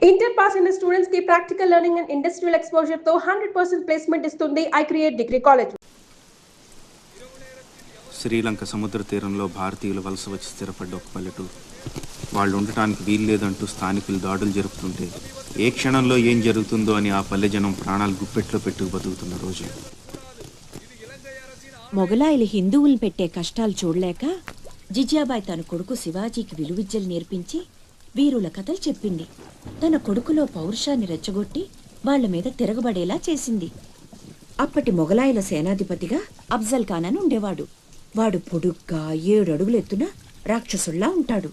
Inter pass అయిన students కి practical learning and industrial exposure తో 100% ప్లేస్మెంట్ ఇస్తుంది I create degree college. Sri Lanka సముద్ర తీరంలో భారతీయులు వలస వచ్చి స్థిరపడ్డ ఒక పల్లెటూరు. వాళ్ళు ఉండటానికి వీలు లేదంటూ స్థానికులు దాడులు జరుపుతుంటే ఏ క్షణంలో ఏం జరుగుతుందో అని ఆ పల్లె జనం ప్రాణాలు గుప్పెట్లో పెట్టుకు బతుకుతున్న రోజు. మొగలాయిలు హిందువుల్ని పెట్టే కష్టాలు చూడలేక జిజియాబాయి తన కొడుకు శివాజీకి విలువిద్యలు నేర్పించి వీరుల కథలు చెప్పింది. తన కొడుకులో పౌరుషాన్ని రెచ్చగొట్టి వాళ్ల మీద తిరగబడేలా చేసింది. అప్పటి మొగలాయిల సేనాధిపతిగా అఫ్జల్ ఖాన్ అని ఉండేవాడు. వాడు పొడుగ్గా 7 అడుగులు ఎత్తున రాక్షసుల్లా ఉంటాడు.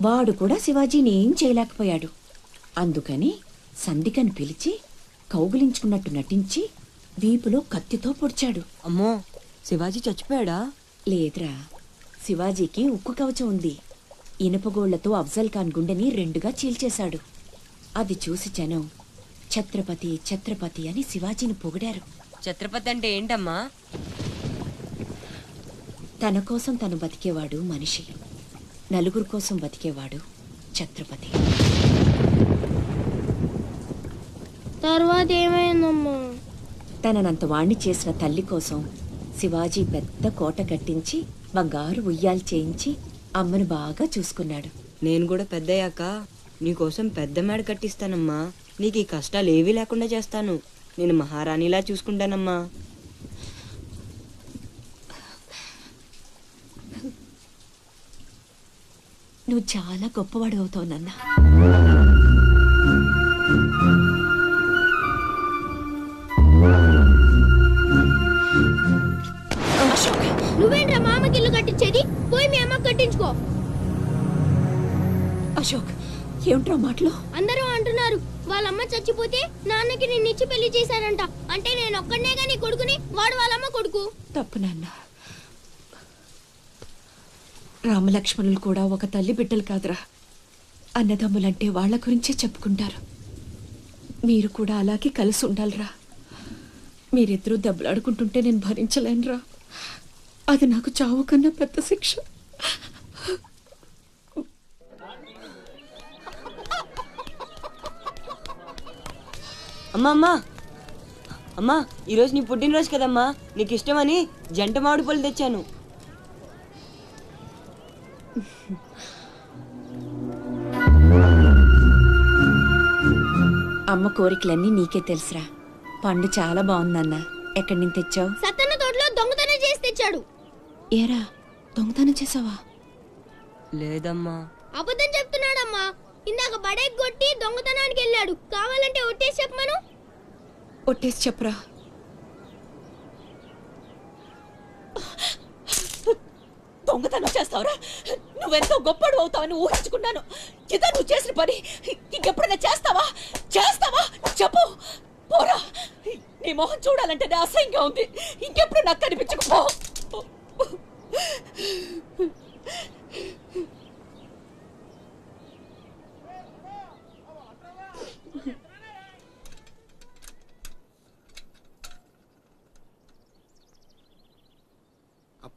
వాడు కూడా శివాజీని ఏం చేయలేకపోయాడు. అందుకని సంధికని పిలిచి కౌగిలించుకున్నట్టు నటించి వీపులో కత్తితో పొడిచాడు. అమ్మో, శివాజీ చచ్చిపోయాడా? లేదురా, శివాజీకి ఉక్కు కవచం ఉంది. ఇనుపగోళ్లతో అఫ్జల్ ఖాన్ గుండెని 2గా చీల్చేశాడు. అది చూసి జనం ఛత్రపతి ఛత్రపతి అని శివాజీని పొగిడారు. ఛత్రపతి అంటే ఏంటమ్మా? తన కోసం తను బతికేవాడు మనిషి, నలుగురు కోసం బతికేవాడు ఛత్రపతి. తర్వాత ఏమైందమ్మా? తననంత వాణ్ణి చేసిన తల్లి కోసం శివాజీ పెద్ద కోట కట్టించి బంగారు ఉయ్యాలు చేయించి అమ్మను బాగా చూసుకున్నాడు. నేను కూడా పెద్దయ్యాక నీకోసం పెద్ద మేడ కట్టిస్తానమ్మా. నీకు ఈ కష్టాలు ఏవీ లేకుండా చేస్తాను. నేను మహారాణిలా చూసుకుంటానమ్మా. నువ్వు చాలా గొప్పవాడు అవుతావు నాన్న. నువ్వేంట్రా మామకి ఇల్లు కట్టించేది? పోయి మీ అమ్మకి కట్టించుకో. అశోక్, ఏమిట్రా మాటలు? అందరూ అంటున్నారు వాళ్ళమ్మ చచ్చిపోతే నాన్నకి నిన్నిచ్చి పెళ్లి చేశారంట. అంటే నేను ఒక్కడనే గాని కొడుకుని, వాడు వాళ్ళమ్మ కొడుకు. తప్పు నాన్న. రామలక్ష్మణులు కూడా ఒక తల్లి బిడ్డలు కాదురా. అన్నదమ్ములంటే వాళ్ళ గురించే చెప్పుకుంటారు. మీరు కూడా అలాగే కలిసి ఉండాలిరా. మీరిద్దరూ దెబ్బలాడుకుంటుంటే నేను భరించలేనురా. అది నాకు చావు కన్నా పెద్ద శిక్ష. అమ్మా అమ్మా అమ్మా, ఈరోజు నీ పుట్టినరోజు కదమ్మా. నీకు ఇష్టమని జంట మామిడి పళ్ళు తెచ్చాను. అమ్మ కోరికలన్నీ నీకే తెలుసురా. పండు చాలా బాగుందన్న. ఎక్కడి నుంచి తెచ్చావు? సత్తన్న తోటలో దొంగతనం చేసి తెచ్చాడు. ఏరా, దొంగతనం చేసావా? లేదమ్మా. అబద్ధం చెప్తున్నాడమ్మా. ఇందాక బడేకి కొట్టి దొంగతనానికి వెళ్ళాడు. కావాలంటే ఒట్టేసి చెప్పమను. ఒట్టేసి చెప్పరా. దొంగతనం చేస్తావురా? నువ్వెంతో గొప్పడు అవుతావని ఊహించుకున్నాను. ఇదా నువ్వు చేసిన పని? ఇంకెప్పుడైనా చేస్తావా? చెప్పు. పోరా, నీ మొహం చూడాలంటే అసహ్యంగా ఉంది. ఇంకెప్పుడు నాకు కనిపించకపో.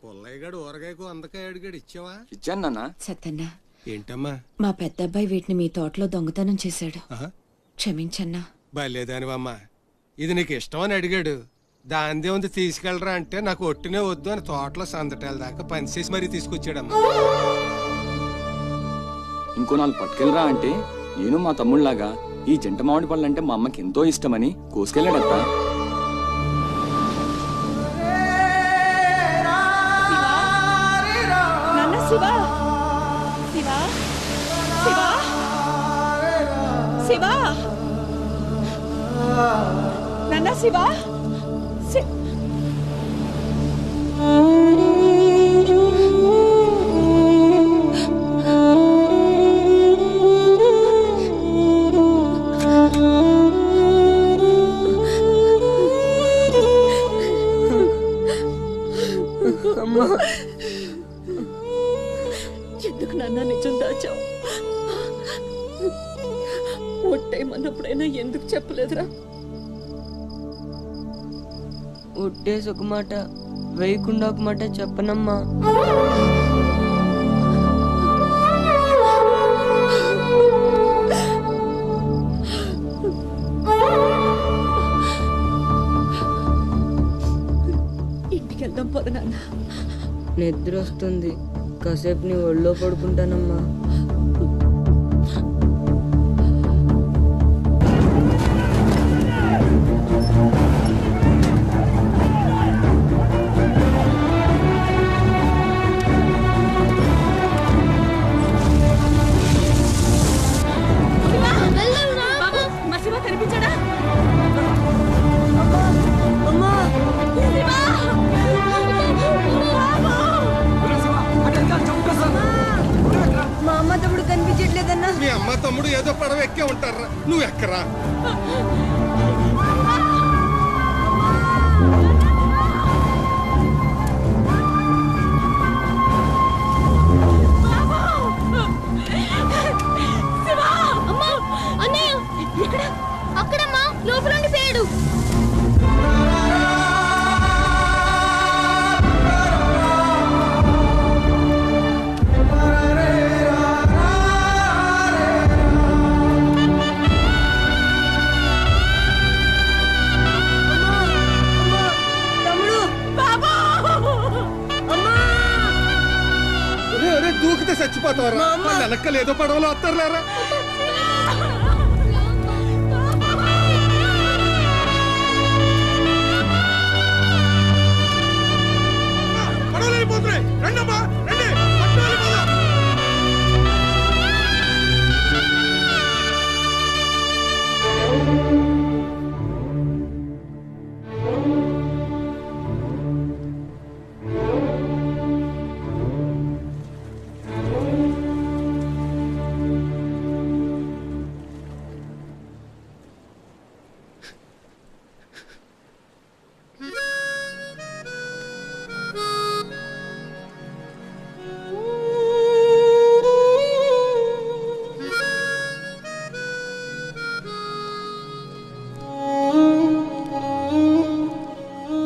పుల్లయ్యగాడు ఊరగాయకు అందకాయ అడిగాడు, ఇచ్చావా? ఇచ్చాను నాన్న. సత్తన్నా, ఏంటమ్మా? మా పెద్ద అబ్బాయి వీటిని మీ తోటలో దొంగతనం చేశాడు. క్షమించన్నా. బలేదానివమ్మా. ఇది నీకు ఇష్టమని అడిగాడు. దాందే ఉంది తీసుకెళ్ళరా అంటే నాకు ఒట్టినే వద్దు అని తోటలో సందటాల దాకా పనిచేసి మరీ తీసుకొచ్చాడమ్మా. ఇంకో 4 పట్టుకెళ్ళరా అంటే నేను మా తమ్ముళ్లాగా ఈ జంట మామిడి పళ్ళు అంటే మా అమ్మకి ఎంతో ఇష్టమని కోసుకెళ్ళాడత్త. శివా, శివా, శివా, శివా, నాన్న శివా. అమ్మా, ఎందుకు నాన్న నిజం దాచావు? ఒట్టేమన్నప్పుడైనా ఎందుకు చెప్పలేదురా? ఒట్టేసి ఒక మాట, వేయకుండా ఒక మాట చెప్పనమ్మా. నిద్ర వస్తుంది, కాసేపు నీ ఒళ్ళో పడుకుంటానమ్మా. మా అమ్మ తమ్ముడు కనిపించట్లేదన్నా. మీ అమ్మ తమ్ముడు ఏదో పడవ ఎక్కే ఉంటారా, నువ్వు ఎక్కరా. అక్కడమ్మా లోపల ఉండిపోయాడు. దూకితే చచ్చిపోతావరా, వెనక్కలు ఏదో పడవలో వస్తారులేరా.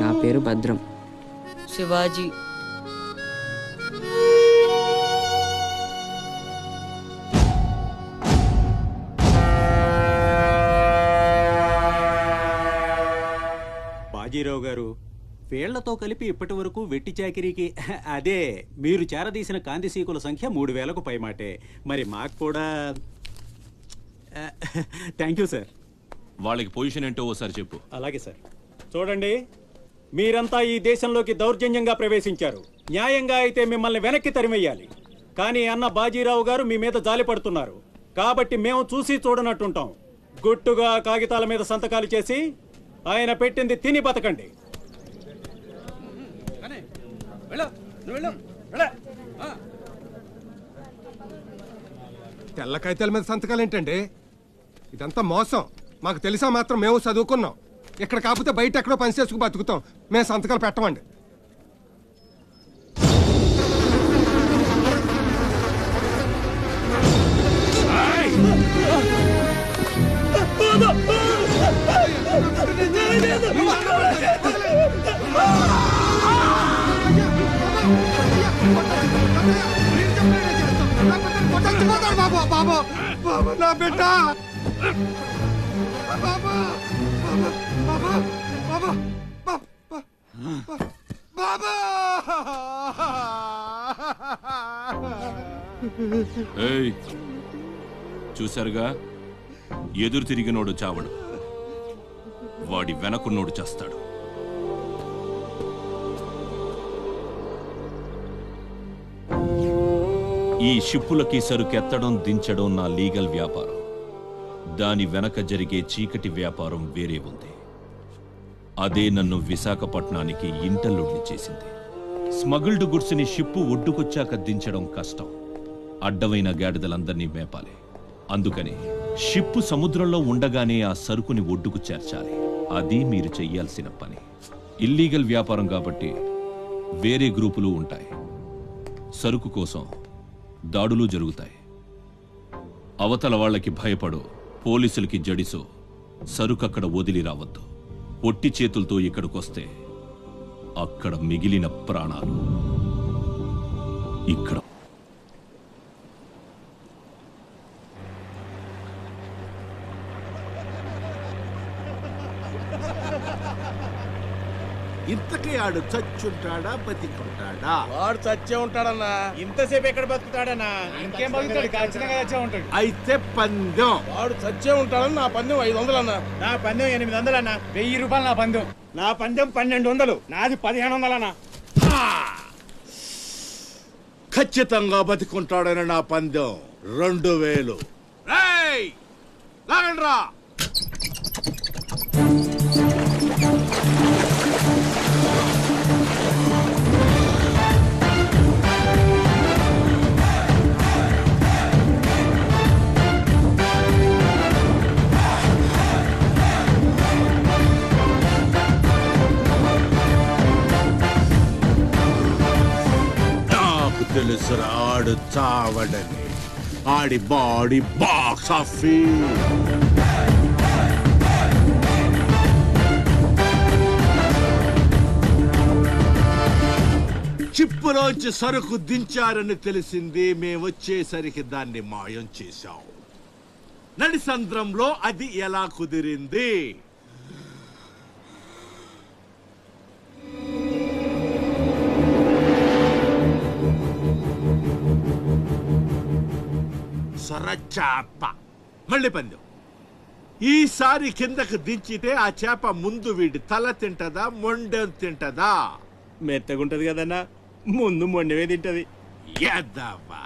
నా పేరు భద్రం. శివాజీ. బాజీరావు గారు, వేళ్లతో కలిపి ఇప్పటి వరకు వెట్టి చాకిరీకి అదే మీరు చేరదీసిన కాంతిసీకుల సంఖ్య 3000కు పైమాటే. మరి మాకు కూడా థ్యాంక్ యూ సార్. వాళ్ళకి పొజిషన్ ఏంటో ఓసారి చెప్పు. అలాగే సార్. చూడండి, మీరంతా ఈ దేశంలోకి దౌర్జన్యంగా ప్రవేశించారు. న్యాయంగా అయితే మిమ్మల్ని వెనక్కి తరిమెయ్యాలి. కానీ అన్న బాజీరావు గారు మీ మీద జాలి పడుతున్నారు. కాబట్టి మేము చూసి చూడనట్టుంటాం. గుట్టుగా కాగితాల మీద సంతకాలు చేసి ఆయన పెట్టింది తిని బతకండి. తెల్ల కాగితాల మీద సంతకాలు ఏంటండి? ఇదంతా మోసం. మాకు తెలిసా మాత్రం మేము చదువుకున్నాం. ఇక్కడ కాకపోతే బయట ఎక్కడో పని చేసుకు బతుకుతాం. మేము సంతకాలు పెట్టమండి. బాబా బాబా బాబా నా బిడ్డ బాబా బాబా బాబా బాబా ఏయ్, చూశారుగా, ఎదురు తిరిగినోడు చావడు, వాడి వెనకున్నోడు చేస్తాడు. ఈ షిప్పులకి సరుకెత్తడం దించడం నా లీగల్ వ్యాపారం. దాని వెనక జరిగే చీకటి వ్యాపారం వేరే ఉంది. అదే నన్ను విశాఖపట్నానికి ఇంటల్లుడిని చేసింది. స్మగుల్డ్ గుడ్స్ని షిప్పు ఒడ్డుకొచ్చాక దించడం కష్టం. అడ్డమైన గాడిదలందర్నీ మేపాలి. అందుకని షిప్పు సముద్రంలో ఉండగానే ఆ సరుకుని ఒడ్డుకు చేర్చాలి. అది మీరు చెయ్యాల్సిన పని. ఇల్లీగల్ వ్యాపారం కాబట్టి వేరే గ్రూపులు ఉంటాయి. సరుకు కోసం దాడులు జరుగుతాయి. అవతల వాళ్ళకి భయపడు, పోలీసులకి జడిసో సరుకక్కడ వదిలి రావద్దు. పొట్టి చేతులతో ఇక్కడికొస్తే అక్కడ మిగిలిన ప్రాణాలు ఇక్కడ. ఇంతకీ ఆడు చచ్చుంటాడా బతికుంటాడా? వాడు చచ్చే ఉంటాడన్నా. ఇంతసేపు ఎక్కడ బతుకుతాడన్నా? ఇంకేం బతుకుతాడు? ఖచ్చితంగా చచ్చే ఉంటాడు. అయితే పందెం. వాడు చచ్చే ఉంటాడని నా పందెం 500 అన్నా. నా పందెం 800 అన్న. 1000 రూపాయలు నా పందెం. నా పందెం 1200. నాది 1500 అన్న. ఖచ్చితంగా బతికుంటాడని నా పందెం 2000. రేయ్ లాగండ్రా. తెలుసురా ఆడు చావడని. ఆడి బాడీ బాక్స్ ఆఫీస్. చిప్పులోంచి సరుకు దించారని తెలిసింది. మేమొచ్చేసరికి దాన్ని మాయం చేశాం. నడిసంద్రంలో అది ఎలా కుదిరింది? సొరచాప. మళ్ళీ పందెం. ఈసారి కిందకు దించితే ఆ చేప ముందు వీడి తల తింటదా మొండెం తింటదా? మెత్తగుంటది కదన్నా, ముందు మొండవే తింటది. యాదవ్వా,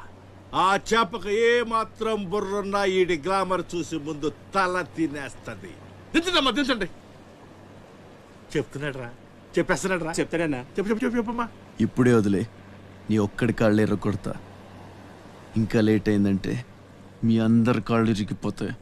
ఆ చేపకు ఏ మాత్రం బుర్రున్నా ఈడి గ్లామర్ చూసి ముందు తల తినేస్తది. దించదమ్మా, దించండి. చెప్తున్నాడు రా, చెప్పేస్తున్నాడు రా. చెప్తాడన్నా. చెప్పమ్మా. ఇప్పుడే వదిలే, నీ ఒక్కడి కాళ్ళు ఎర్రకొడతా. ఇంకా లేట్ అయిందంటే మీ అందరి కాళ్ళు ఇరిగిపోతాయి.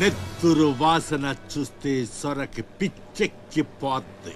నెత్తురు వాసన చూస్తే సొరకి పిచ్చెక్కిపోద్ది.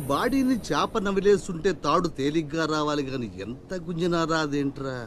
బాడీని చేప నవిలేస్తుంటే తాడు తేలిగ్గా రావాలి గాని ఎంత గుంజినా రాదేంట్రా?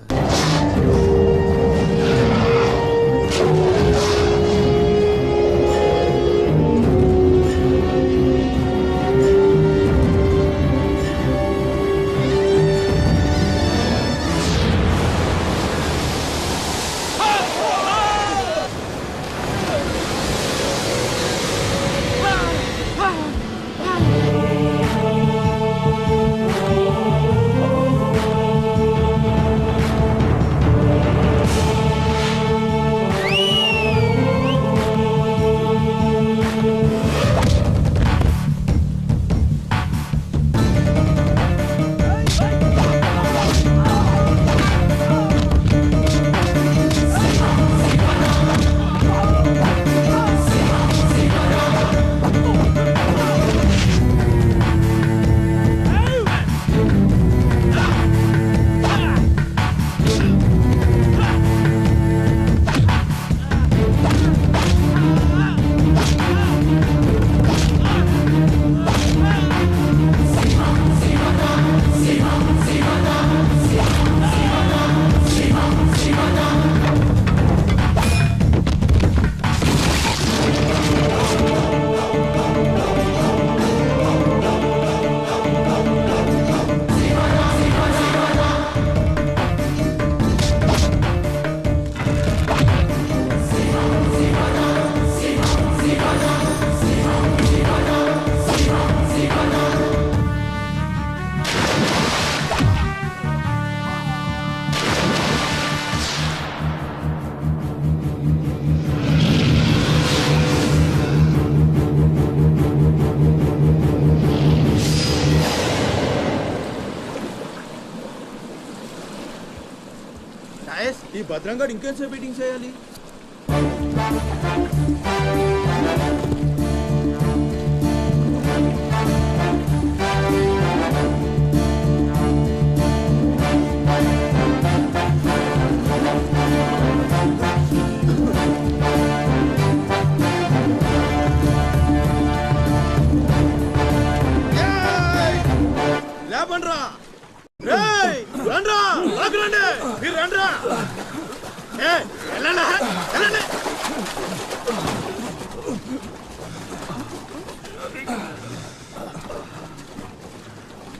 ఈ భద్రంగాడు ఇంకేంసేపు మీటింగ్ చేయాలి? లేపండ్రా! రేయ్, రండ్రా! లాగు రండి! మీరు రండ్రా! వెళ్ళండి, వెళ్ళండి!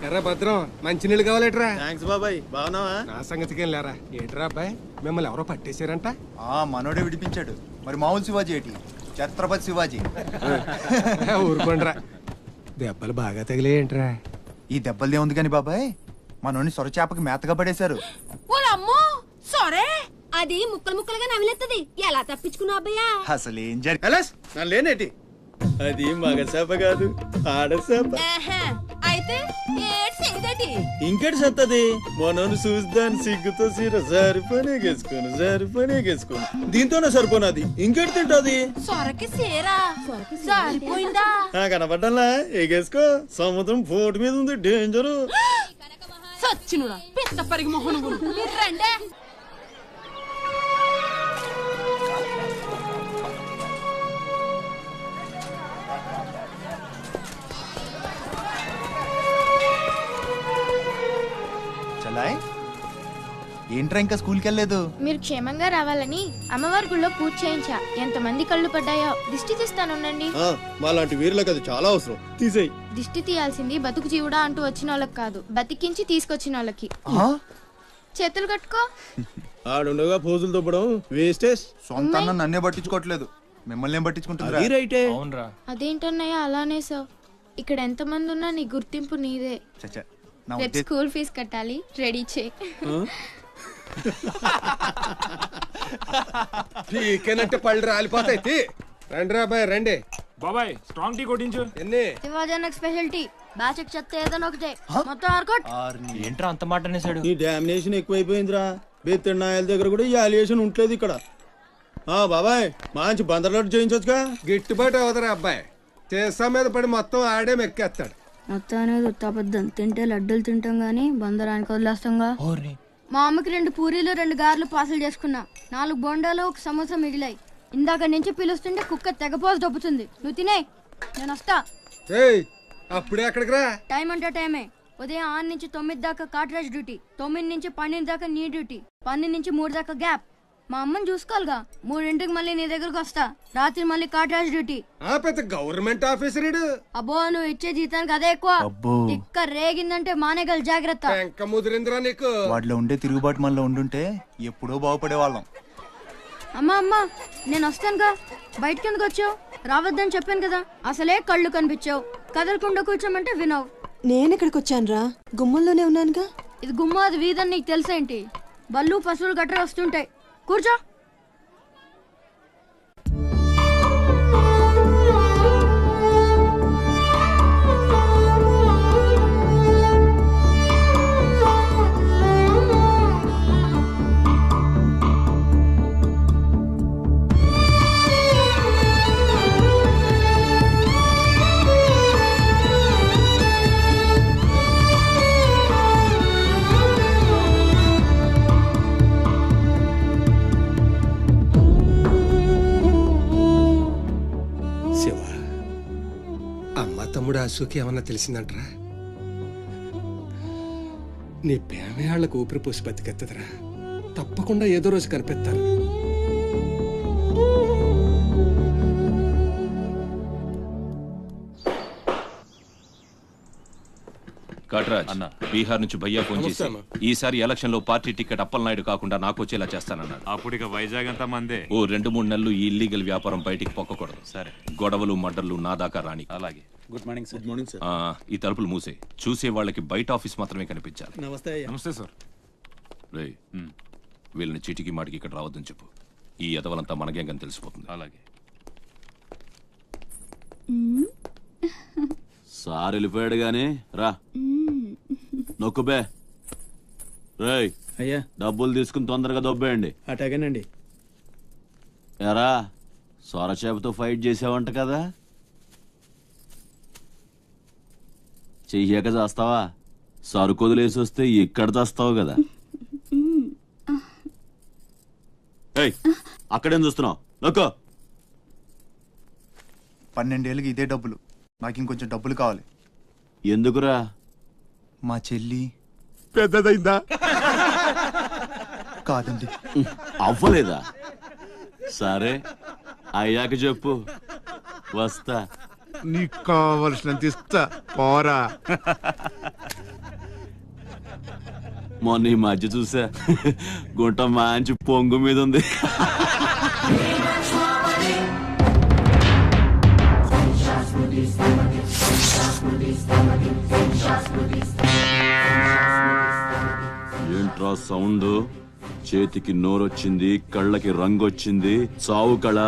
ఎర్రా భద్రం మంచినీళ్ళు కావాలేట్రా? థ్యాంక్స్ బాబాయ్, బాగున్నావా? నా సంగతికేం లేరా. ఏంట్రా అబ్బాయి, మిమ్మల్ని ఎవరో పట్టేశారంట? మనోడే విడిపించాడు. మరి మామూలు శివాజీ ఏంటి? ఛత్రపతి శివాజీ. ఊరుకోండ్రా. దెబ్బలు బాగా తగిలేంట్రా? ఈ దెబ్బలదే ఉంది కానీ బాబాయ్, మనోని సొరచేపకి మేతగా పడేశారు. సరే, అది ముక్కలు ముక్కలుగా నవిలేస్తుంది. ఎలా తప్పించుకున్నావు అబ్బయ్యా? అసలు ఏం జరిగింది? లేనేటి అది మగ చేప కాదు, ఆడ చేప. అయితే ఇంకెటి సత్తది? మనోని చూస్తాను సిగ్గుతో సీర సరిపోనేగేసుకోను దీంతోనే సరిపోనది. ఇంకెటి తింటది? సొరకి సీరా సరిపోయిందా? కనపడ్డా ఎగేసుకో. సముద్రం పోటు మీద ఉంది, డేంజరు. సచ్చినురా పిత్త పరిగి మొహను రండే. చలాయ్, ఏంట్రా ఇంకా స్కూల్కి వెళ్ళలేదు? మీరు క్షేమంగా రావాలని అమ్మవారి గుళ్ళో పూజ చేయించా. ఎంతమంది కళ్ళు పడ్డాయో. దిష్టి తీస్తానుండండి. మాలాంటి వీరులకు అది చాలా అవసరం. తీసేయ్. దిష్టి తీయాల్సింది బతుకు జీవుడా అంటూ వచ్చిన వాళ్ళకి కాదు, బతికించి తీసుకొచ్చిన వాళ్ళకి. చేతులు కట్టుకో. ఆడుండగా పోజులు తొప్పడం వేస్టేజ్. సొంత అన్న నన్నే పట్టించుకోవట్లేదు, మిమ్మల్ని ఏం పట్టించుకుంటుంది? అదేంటన్నయ్య అలానే సార్. ఇక్కడ ఎంతమంది ఉన్నా నీ గుర్తింపు నీదే. రేపు స్కూల్ ఫీజు కట్టాలి, రెడీ చేయి. టీకేనంటే పళ్ళు రాలిపోతాయి. రండి రా బాయ్, రండి బాబాయ్. స్ట్రాంగ్ టీ కొట్టించు. ఎన్ని? Shivaji special tea. బ్యాచ్ చెత్త ఏదైనా ఒకటే, మొత్తం ఆర్కోట్. ఏంట్రా అంత మాట అనేసాడు? ఈ డామినేషన్ ఎక్కువైపోయిందిరా. బెత్తడి నాయల దగ్గర కూడా ఈ అలియేషన్ ఉంటలేదు ఇక్కడ. బాబాయ్, మంచి బందర్లాట్ చేయించొచ్చుగా. గిట్టుబాటు అవదరా అబ్బాయి. చేసా మీద పడి మొత్తం ఆడే మెక్కేస్తాడు. మొత్తం అనేది ఉత్తాపద్దం. తింటే లడ్డూలు తింటాం గానీ బందరానికి వదిలేస్తాంగా. మా అమ్మకి 2 పూరీలు 2 గారెలు పార్సల్ చేసుకున్నా. 4 బొండాలు 1 సమోసా మిగిలాయి. ఇందాక నుంచి పిలుస్తుంటే కుక్క తెగపోసి దొబ్బుతుంది. నువ్వు తినే, నేను వస్తా. అప్పుడే అక్కడికి రా. టైం అంటే టైమే. ఉదయం 6 నుంచి 9 దాకా కాట్రాజ్ డ్యూటీ, 9 నుంచి 12 దాకా నీ డ్యూటీ, 12 నుంచి 3 దాకా గ్యాప్. మా అమ్మని చూసుకోవాలిగా. 3ంటికి మళ్ళీ నీ దగ్గరకు వస్తా. రాత్రి మళ్ళీ కాట్రాజ్ డ్యూటీ. పెద్ద గవర్నమెంట్ ఆఫీసర్. అబ్బో, నువ్వు ఇచ్చే జీతానికి అదే ఎక్కువ. ఇక్క రేగిందంటే మానేగల జాగ్రత్త. ముదిరిందిరా నీకు. వాటిలో ఉండే తిరుగుబాటు మనలో ఉండుంటే ఎప్పుడో బాగుపడే వాళ్ళం. అమ్మా అమ్మా, నేను వస్తానుగా. బయటకి ఎందుకు వచ్చావు? రావద్దని చెప్పాను కదా. అసలే కళ్ళు కనిపించావు. కదలకుండా కూర్చోమంటే వినవు. నేను ఇక్కడికి వచ్చాను రా, గుమ్మంలోనే ఉన్నానుగా. ఇది గుమ్మ, అది వీధని నీకు తెలుసేంటి? బళ్ళు పశువులు గట్రా వస్తుంటాయి. కూర్చో. తమ్ముడు అశోక్ ఏమన్నా తెలిసిందంటరా? నీ ప్రేమే వాళ్ళకు ఊపిరి పోసి బతికెత్తదరా. తప్పకుండా ఏదో రోజు కనిపెత్తారు. కాట్రాజ్ అన్న, బీహార్ నుంచి భయ్యా ఫోన్ చేసి ఈసారి ఎలక్షన్ లో పార్టీ టికెట్ అప్పలనాయుడు కాకుండా నాకు వచ్చేలా చేస్తానన్నాడు. అప్పుడు ఇక వైజాగ్ అంతా మందే. ఓ 2-3 నెలలు ఈ ఇల్లీగల్ వ్యాపారం బయటికి పొక్కకూడదు. సరే, గొడవలు మర్డర్లు నా దాకా రాని. అలాగే. Good morning sir. Good morning sir. ఈ తలుపులు మూసే. చూసే వాళ్ళకి బయట ఆఫీస్ మాత్రమే కనిపించాలి. నమస్తే. నమస్తే సార్. రే, వీళ్ళని చీటికి మాటికి ఇక్కడ రావద్దని చెప్పు. ఈ ఎదవలంతా మన గ్యాంగ్ అని తెలిసిపోతుంది. అలాగే. సార్ వెళ్ళిపోయాడు గానీ రా నొక్కుబే. రేయ్, అయ్యా డబ్బులు తీసుకుని తొందరగా దొబ్బేయండి. అటాగేనండి. ఎరా సొరచేపతో ఫైట్ చేసావంట కదా, చెయ్యాక చేస్తావా? సరుకు వదిలేసి వస్తే ఇక్కడ చేస్తావు కదా. ఏయ్ అక్కడేం చూస్తున్నావు? నొక్కో. 12 ఏళ్ళకి ఇదే డబ్బులు. నాకు ఇంకొంచెం డబ్బులు కావాలి. ఎందుకురా? మా చెల్లి పెద్దదైందా? కాదండి. అవ్వలేదా? సరే అయ్యాక చెప్పు, వస్తా. నీకు కావలసినంత ఇస్తా, పోరా. మొన్న ఈ మధ్య చూసా, గుంట మంచి పొంగు మీద ఉంది. ఏంట్రా సౌండ్? చేతికి నోరొచ్చింది, కళ్ళకి రంగొచ్చింది, చావు కళ.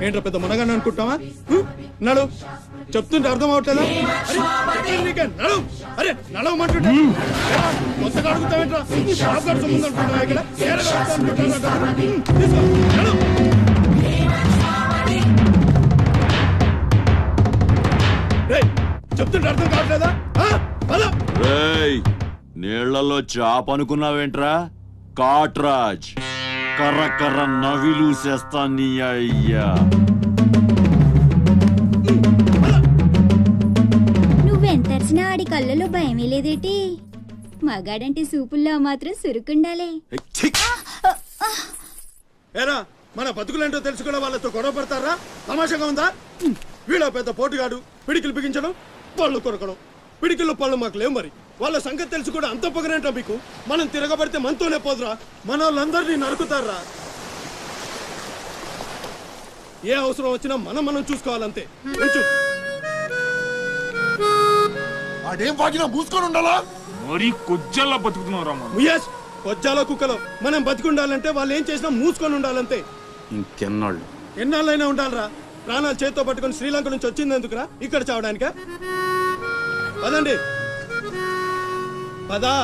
ఏంట్రా పెద్ద మనగాన్ని అనుకుంటావా? నడు, చెప్తుంటే అర్థం అవట్లేదా? నడు, అరే నడవమంటుంటే కొత్తగా అడుగుతావేంట్రా? ఇక్కడ చెప్తుంటే అర్థం కావట్లేదా? నీళ్లలో చాప అనుకున్నావేంట్రా? కాట్రాజ్ కర్ర కర్ర నవిలూసేస్తా నీ అయ్యా. నువ్వెంతర్చినా ఆడి కళ్ళలో భయమే లేదేటి? మగాడంటే సూపుల్లో మాత్రం సురుకుండాలే. ఏరా మన బతుకులేంటో తెలుసుకునే వాళ్ళతో గొడవ పడతారా? తమాషాగా ఉందా? వీళ్ళ పెద్ద పోటుగాడు, పిడికిలు బిగించడం, పళ్ళు కొరకడం. పిడికిల్లో పళ్ళు మాకు లేవు, మరి వాళ్ళ సంగతి తెలుసు కూడా అంత పొగరేంటా మీకు? మనం తిరగబడితే మనతోనే పోదురా, మన వాళ్ళందరినీ నరుకుతారా? ఏ అవసరం వచ్చినా మనం చూసుకోవాలంతే. అదేం వాగినా మూసుకొని ఉండాలా? మరి కొజ్జల్లా బతుకుతున్నావు. కొజ్జాలో కుక్కలో మనం బతికుండాలంటే వాళ్ళు ఏం చేసినా మూసుకొని ఉండాలంతే. ఇంకెన్నాళ్ళు? ఎన్నాళ్ళైనా ఉండాలరా. ప్రాణాలు చేతితో పట్టుకొని శ్రీలంక నుంచి వచ్చింది ఎందుకురా? ఇక్కడ చావడానికా? పదండి, పదా.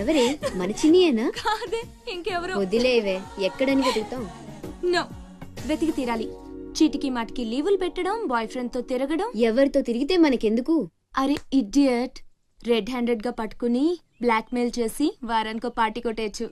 ఎవరే? మన చిన్నియేనా? కాదే, ఇంకెవరు? వదిలేవే, ఎక్కడని వెతుకుతాం? నో, వెతికి తీరాలి. చీటికి మాటికి లీవులు పెట్టడం, బాయ్ ఫ్రెండ్ తో తిరగడం. ఎవరితో తిరిగితే మనకెందుకు? అరే ఇడియట్, రెడ్ హ్యాండెడ్ గా పట్టుకుని బ్లాక్ మెయిల్ చేసి వారానికో పార్టీ కొట్టేయచ్చు.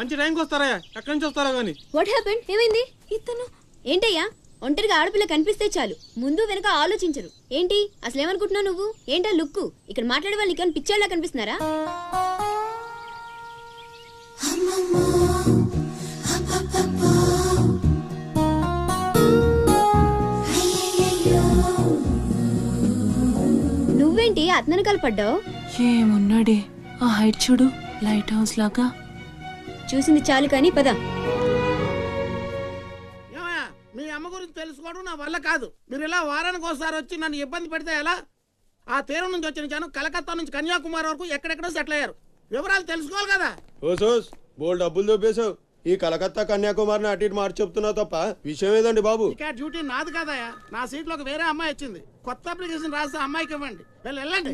మంచి టైంకి వస్తారా? ఎక్కడి నుంచి వస్తారా గానీ? What happened? ఏమైంది? ఇతను ఏంటయ్యా? ఒంటరిగా ఆడపిల్ల కనిపిస్తే చాలు, ముందు వెనక ఆలోచించరు. ఏంటి అసలు ఏమనుకుంటున్నావు నువ్వు? ఏంటా లుక్కు? ఇక్కడ మాట్లాడే వాళ్ళు ఇక్కడ పిచ్చోళ్ళ కనిపిస్తున్నారా? నువ్వేంటి అతనకాల పడ్డావు? ఏమున్నాడే, ఆ హైట్ చూడు, లైట్ హౌస్ లాగా. చూసింది చాలు కానీ పద. మీ అమ్మ గురించి తెలుసుకోవడం నా వల్ల కాదు. మీరు ఇలా వారానికి ఒకసారి వచ్చి నన్ను ఇబ్బంది పెడితే ఎలా? ఆ తీరం నుంచి వచ్చిన జనం కలకత్తా నుంచి కన్యాకుమారి వరకు ఎక్కడెక్కడో సెటిల్ అయ్యారు. వివరాలు తెలుసుకోవాలి కదా. బోల్ డబ్బులు దొబ్బేశావు. ఈ కలకత్తా కన్యాకుమారిని అటు ఇటు మార్చి చెప్తున్నావు తప్ప విషయం ఏదండి బాబు? ఇక డ్యూటీ నాది కాదయా, నా సీట్లోకి వేరే అమ్మాయి వచ్చింది. కొత్త అప్లికేషన్ రాస్తే అమ్మాయికి ఇవ్వండి. వెళ్ళండి.